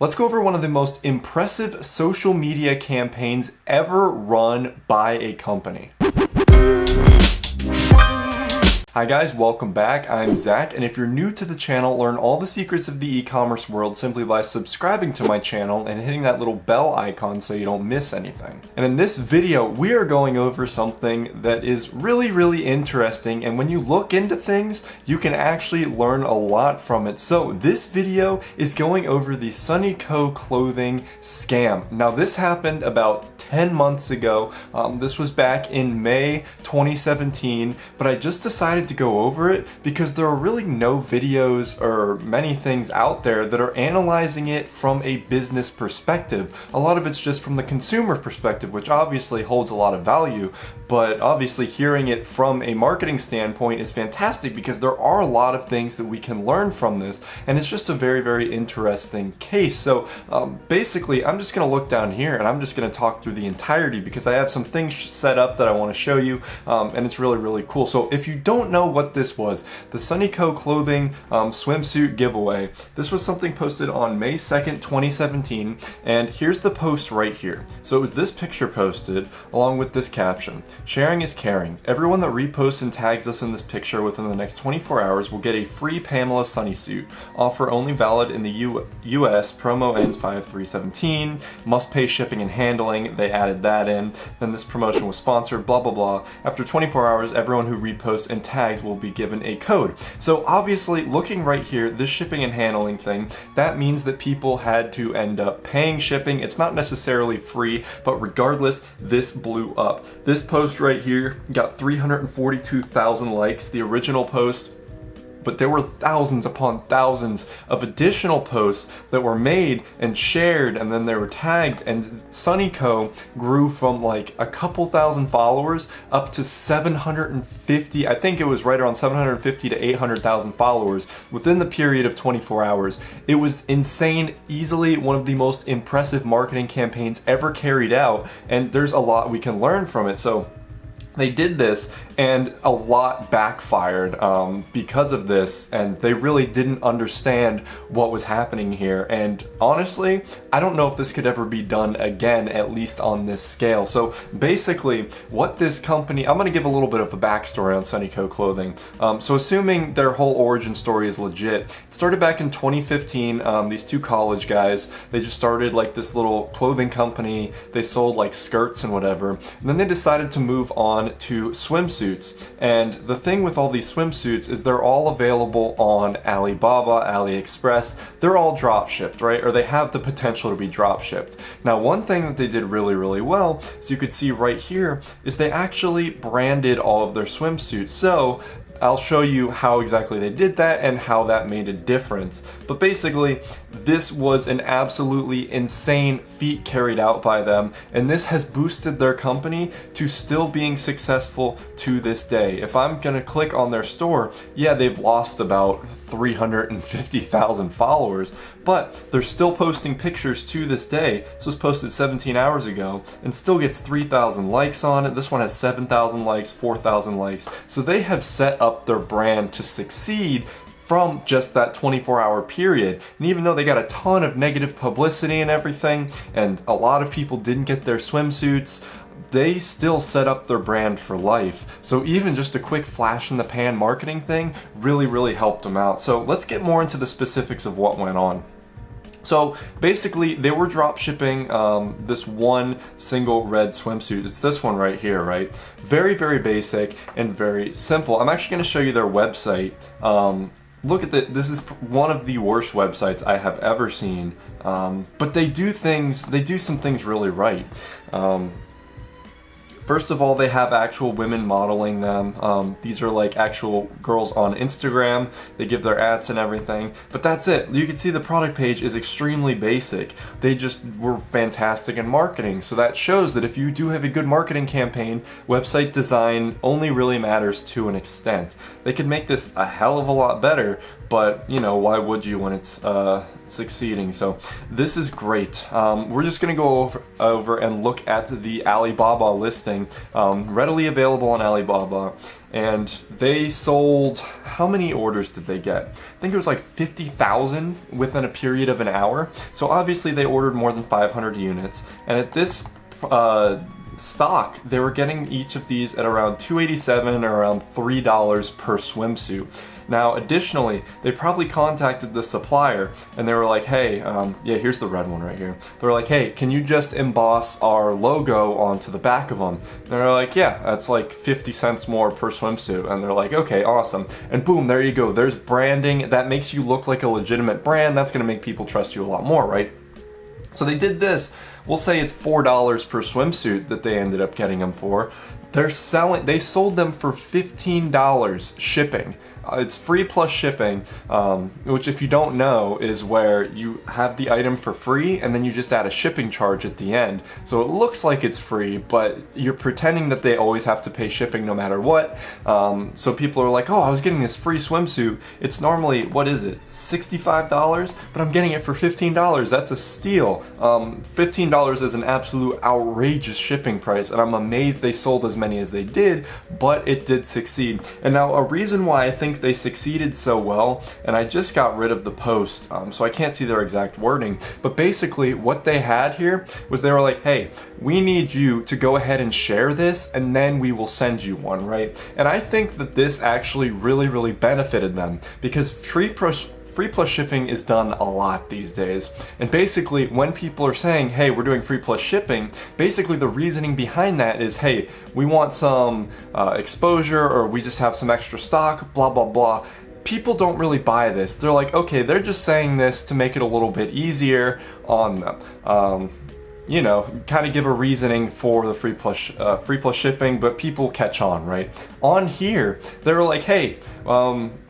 Let's go over one of the most impressive social media campaigns ever run by a company. Hi guys, welcome back. I'm Zach, and if you're new to the channel, learn all the secrets of the e-commerce world simply by subscribing to my channel and hitting that little bell icon so you don't miss anything. And in this video, we are going over something that is really interesting, and when you look into things, you can actually learn a lot from it. So this video is going over the Sunny Co clothing scam. Now this happened about 10 months ago. This was back in May 2017, but I just decided to go over it because there are really no videos or many things out there that are analyzing it from a business perspective. A lot of it's just from the consumer perspective, which obviously holds a lot of value, but obviously hearing it from a marketing standpoint is fantastic because there are a lot of things that we can learn from this, and it's just a very interesting case. So basically I'm just going to look down here and I'm just going to talk through the entirety because I have some things set up that I want to show you, and it's really cool. So if you don't know what this was, the Sunny Co clothing swimsuit giveaway, this was something posted on May 2nd, 2017, and here's the post right here. So it was this picture posted along with this caption: "Sharing is caring. Everyone that reposts and tags us in this picture within the next 24 hours will get a free Pamela Sunny suit. Offer only valid in the US. Promo ends 5/3/17. Must pay shipping and handling." They added that in. Then this promotion was sponsored, blah blah. After 24 hours, everyone who reposts and tags will be given a code. So obviously, looking right here, this shipping and handling thing, that means that people had to end up paying shipping. It's not necessarily free, but regardless, this blew up. This post right here got 342,000 likes, the original post, but there were thousands upon thousands of additional posts that were made and shared, and then they were tagged, and Sunny Co grew from like a couple thousand followers up to 750, I think it was right around 750 to 800,000 followers within the period of 24 hours. It was insane, easily one of the most impressive marketing campaigns ever carried out, and there's a lot we can learn from it. So they did this, and a lot backfired because of this, and they really didn't understand what was happening here. And honestly, I don't know if this could ever be done again, at least on this scale. So basically, what this company, I'm going to give a little bit of a backstory on Sunny Co clothing. So assuming their whole origin story is legit, it started back in 2015. These two college guys, they just started like this little clothing company. They sold like skirts and whatever, and then they decided to move on to swimsuits. And the thing with all these swimsuits is they're all available on Alibaba, AliExpress. They're all drop shipped, right? Or they have the potential to be drop shipped. Now, one thing that they did really well, as you could see right here, is they actually branded all of their swimsuits. So I'll show you how exactly they did that and how that made a difference. But basically, this was an absolutely insane feat carried out by them, and this has boosted their company to still being successful to this day. If I'm gonna click on their store, yeah, they've lost about 350,000 followers, but they're still posting pictures to this day. This was posted 17 hours ago and still gets 3,000 likes on it. This one has 7,000 likes, 4,000 likes. So they have set up their brand to succeed from just that 24-hour period. And even though they got a ton of negative publicity and everything, and a lot of people didn't get their swimsuits, they still set up their brand for life. So even just a quick flash in the pan marketing thing really helped them out. So let's get more into the specifics of what went on. So basically, they were drop shipping this one single red swimsuit. It's this one right here, right? Very basic and very simple. I'm actually going to show you their website. Look at that. This is one of the worst websites I have ever seen. But they do some things really right. First of all, they have actual women modeling them. These are like actual girls on Instagram. They give their ads and everything, but that's it. You can see the product page is extremely basic. They just were fantastic in marketing. So that shows that if you do have a good marketing campaign, website design only really matters to an extent. They could make this a hell of a lot better, but you know, why would you when it's succeeding? So this is great. We're just gonna go over and look at the Alibaba listing, readily available on Alibaba. and they sold, how many orders did they get? I think it was like 50,000 within a period of an hour. So obviously they ordered more than 500 units, and at this stock, they were getting each of these at around $287 or around $3 per swimsuit. Now, additionally, they probably contacted the supplier and they were like, hey, yeah, here's the red one right here. They were like, hey, can you just emboss our logo onto the back of them? And they're like, yeah, that's like 50 cents more per swimsuit. And they're like, okay, awesome. And boom, there you go. There's branding that makes you look like a legitimate brand. That's going to make people trust you a lot more, right? So they did this. We'll say it's $4 per swimsuit that they ended up getting them for. They sold them for $15 shipping. It's free plus shipping, which, if you don't know, is where you have the item for free and then you just add a shipping charge at the end. So it looks like it's free, but you're pretending that they always have to pay shipping no matter what. So people are like, oh, I was getting this free swimsuit. It's normally, what is it, $65? But I'm getting it for $15. That's a steal. $15 is an absolute outrageous shipping price, and I'm amazed they sold as many as they did, but it did succeed. And now a reason why I think they succeeded so well, and I just got rid of the post, so I can't see their exact wording, but basically what they had here was they were like, hey, we need you to go ahead and share this, and then we will send you one, right? And I think that this actually really benefited them, because free plus shipping is done a lot these days. And basically, when people are saying, hey, we're doing free plus shipping, basically the reasoning behind that is, hey, we want some exposure, or we just have some extra stock, blah, blah, blah. People don't really buy this. They're like, okay, they're just saying this to make it a little bit easier on them. You know, kind of give a reasoning for the free plus shipping, but people catch on, right? On here, they were like, hey,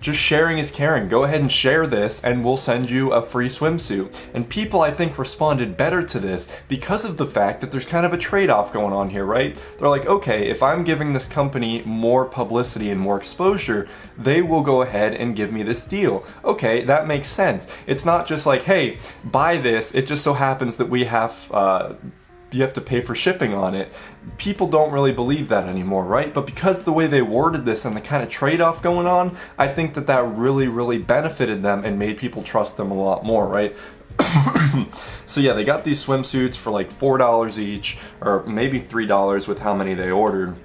just sharing is caring. Go ahead and share this and we'll send you a free swimsuit. And people, I think, responded better to this because of the fact that there's kind of a trade-off going on here, right? They're like, okay, if I'm giving this company more publicity and more exposure, they will go ahead and give me this deal. Okay, that makes sense. It's not just like, hey, buy this, it just so happens that we have you have to pay for shipping on it. People don't really believe that anymore, right? But because of the way they worded this and the kind of trade-off going on, I think that that really benefited them and made people trust them a lot more, right? So yeah, they got these swimsuits for like $4 each, or maybe $3 with how many they ordered,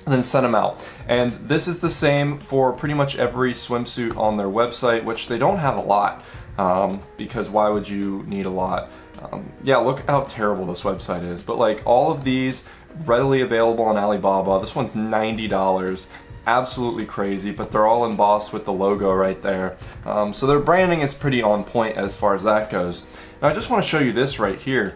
and then sent them out. And this is the same for pretty much every swimsuit on their website, which they don't have a lot, because why would you need a lot? Yeah, look how terrible this website is. But like, all of these readily available on Alibaba. This one's $90. Absolutely crazy, but they're all embossed with the logo right there. So their branding is pretty on point as far as that goes. Now I just want to show you this right here.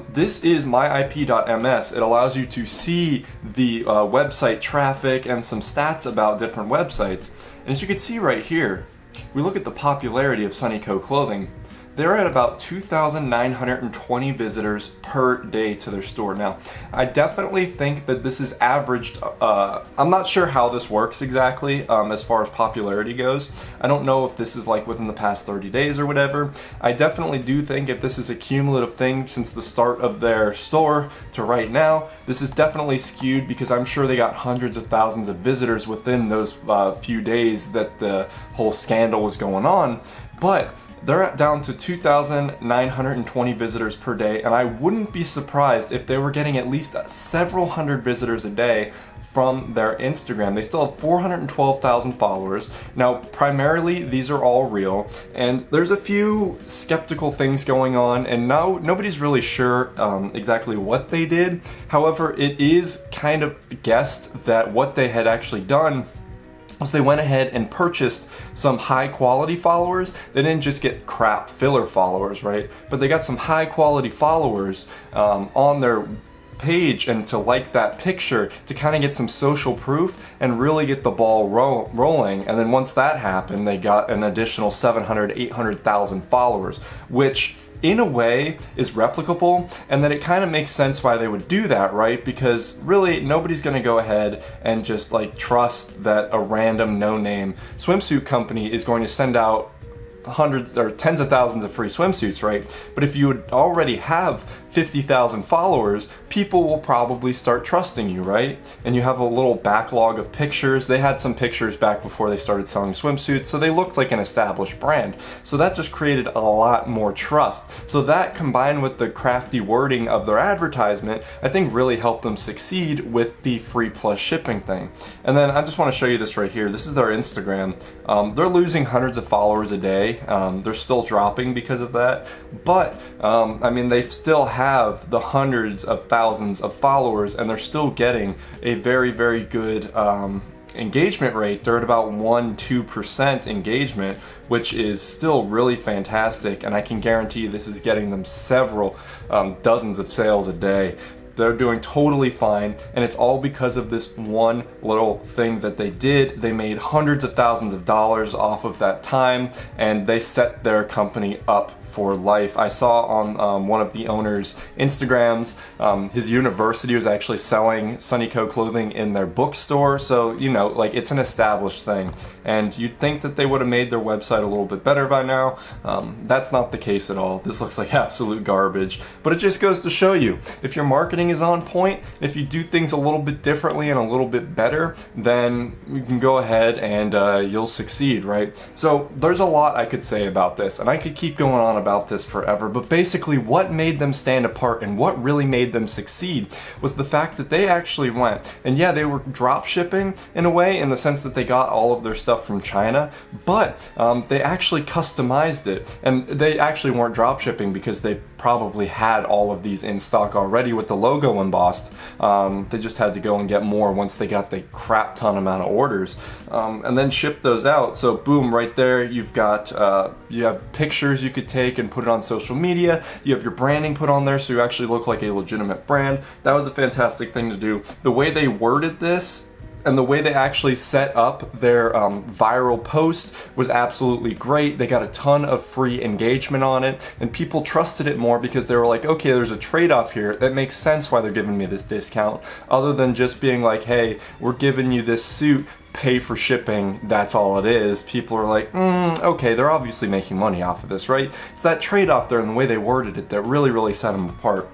This is myip.ms. It allows you to see the website traffic and some stats about different websites. And as you can see right here, we look at the popularity of Sunny Co clothing. They're at about 2,920 visitors per day to their store. Now, I definitely think that this is averaged. I'm not sure how this works exactly as far as popularity goes. I don't know if this is like within the past 30 days or whatever. I definitely do think if this is a cumulative thing since the start of their store to right now, this is definitely skewed, because I'm sure they got hundreds of thousands of visitors within those few days that the whole scandal was going on. But they're down to 2,920 visitors per day, and I wouldn't be surprised if they were getting at least several hundred visitors a day from their Instagram. They still have 412,000 followers. Now, primarily, these are all real, and there's a few skeptical things going on, and nobody's really sure exactly what they did. However, it is kind of guessed that what they had actually done was they went ahead and purchased some high quality followers. They didn't just get crap filler followers, right? But they got some high quality followers on their page, and to like that picture to kind of get some social proof and really get the ball rolling. And then once that happened, they got an additional 700, 800,000 followers, which in a way is replicable, and then it kind of makes sense why they would do that, right? Because really nobody's going to go ahead and just like trust that a random no-name swimsuit company is going to send out hundreds or tens of thousands of free swimsuits, right? But if you would already have 50,000 followers, people will probably start trusting you, right? And you have a little backlog of pictures. They had some pictures back before they started selling swimsuits, so they looked like an established brand. So that just created a lot more trust. So that, combined with the crafty wording of their advertisement, I think really helped them succeed with the free plus shipping thing. And then I just want to show you this right here. This is their Instagram. They're losing hundreds of followers a day. They're still dropping because of that. But, I mean, they still have the hundreds of thousands of followers, and they're still getting a very, very good engagement rate. They're at about 1-2% engagement, which is still really fantastic, and I can guarantee you this is getting them several dozens of sales a day. They're doing totally fine, and it's all because of this one little thing that they did. They made hundreds of thousands of dollars off of that time, and they set their company up for life. I saw on one of the owner's Instagrams, his university was actually selling Sunny Co clothing in their bookstore, so you know, like, it's an established thing. And you'd think that they would have made their website a little bit better by now. That's not the case at all. This looks like absolute garbage, but it just goes to show you, if your marketing is on point, if you do things a little bit differently and a little bit better, then you can go ahead and you'll succeed, right? So there's a lot I could say about this, and I could keep going on about this forever, but basically what made them stand apart and what really made them succeed was the fact that they actually went, and yeah, they were drop shipping in a way, in the sense that they got all of their stuff from China, but they actually customized it, and they actually weren't drop shipping because they probably had all of these in stock already with the logo embossed. They just had to go and get more once they got the crap ton amount of orders, and then ship those out. So boom, right there you've got you have pictures you could take and put it on social media. You have your branding put on there so you actually look like a legitimate brand. That was a fantastic thing to do. The way they worded this and the way they actually set up their viral post was absolutely great. They got a ton of free engagement on it, and people trusted it more because they were like, okay, there's a trade-off here. That makes sense why they're giving me this discount, other than just being like, hey, we're giving you this suit, pay for shipping, that's all it is. People are like, okay, they're obviously making money off of this, right? It's that trade-off there and the way they worded it that really, really set them apart.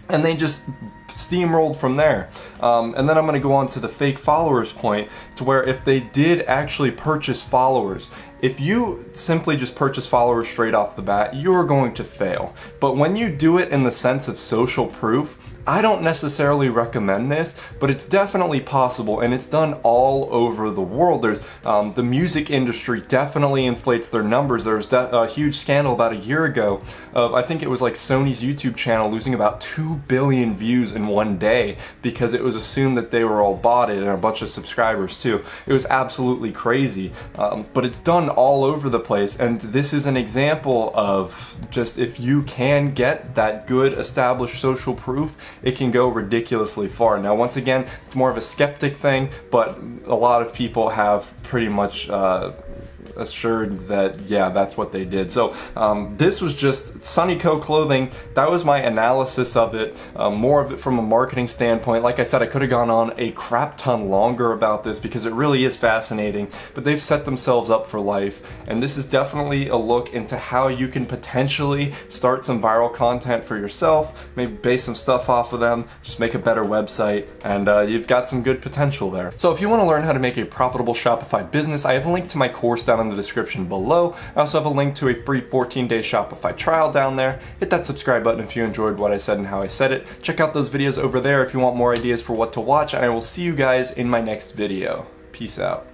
And they just steamrolled from there. And then I'm going to go on to the fake followers point, to where if they did actually purchase followers, if you simply just purchase followers straight off the bat, you're going to fail. But when you do it in the sense of social proof, I don't necessarily recommend this, but it's definitely possible, and it's done all over the world. There's the music industry definitely inflates their numbers. There was a huge scandal about a year ago of, I think it was like Sony's YouTube channel losing about 2 billion views in one day because it was assumed that they were all botted, and a bunch of subscribers too. It was absolutely crazy, but it's done all over the place, and this is an example of just, if you can get that good established social proof, it can go ridiculously far. Now, once again, it's more of a skeptic thing, but a lot of people have pretty much assured that, yeah, that's what they did. So this was just Sunny Co clothing. That was my analysis of it, more of it from a marketing standpoint. Like I said, I could have gone on a crap ton longer about this because it really is fascinating, but they've set themselves up for life, and this is definitely a look into how you can potentially start some viral content for yourself, maybe base some stuff off of them, just make a better website, and you've got some good potential there. So if you want to learn how to make a profitable Shopify business, I have a link to my course down in the description below. I also have a link to a free 14-day Shopify trial down there. Hit that subscribe button if you enjoyed what I said and how I said it. Check out those videos over there if you want more ideas for what to watch, and I will see you guys in my next video. Peace out.